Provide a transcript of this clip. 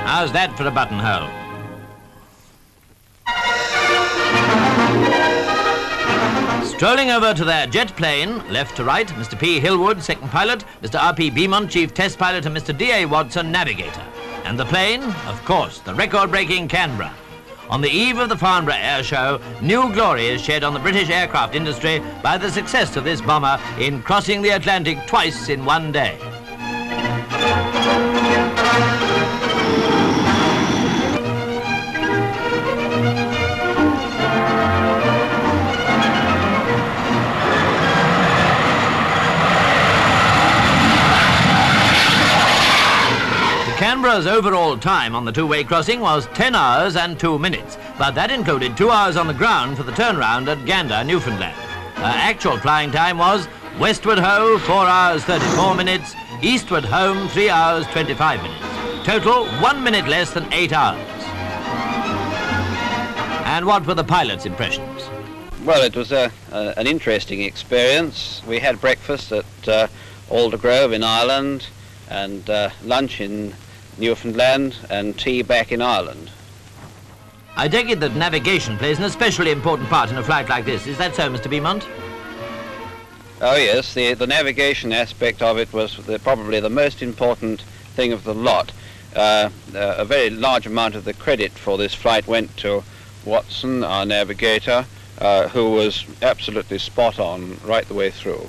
How's that for a buttonhole? Strolling over to their jet plane, left to right, Mr P Hillwood, second pilot, Mr RP Beamont, chief test pilot, and Mr DA Watson, navigator. And the plane, of course, the record-breaking Canberra. On the eve of the Farnborough Air Show, new glory is shed on the British aircraft industry by the success of this bomber in crossing the Atlantic twice in one day. Canberra's overall time on the two-way crossing was 10 hours and 2 minutes, but that included 2 hours on the ground for the turnaround at Gander, Newfoundland. Actual flying time was westward ho, 4 hours 34 minutes, eastward home, 3 hours 25 minutes. Total, 1 minute less than 8 hours. And what were the pilot's impressions? Well, it was an interesting experience. We had breakfast at Aldergrove in Ireland, and lunch in Newfoundland, and tea back in Ireland. I take it that navigation plays an especially important part in a flight like this. Is that so, Mr Beamont? Oh yes, the navigation aspect of it was probably the most important thing of the lot. A very large amount of the credit for this flight went to Watson, our navigator, who was absolutely spot on right the way through.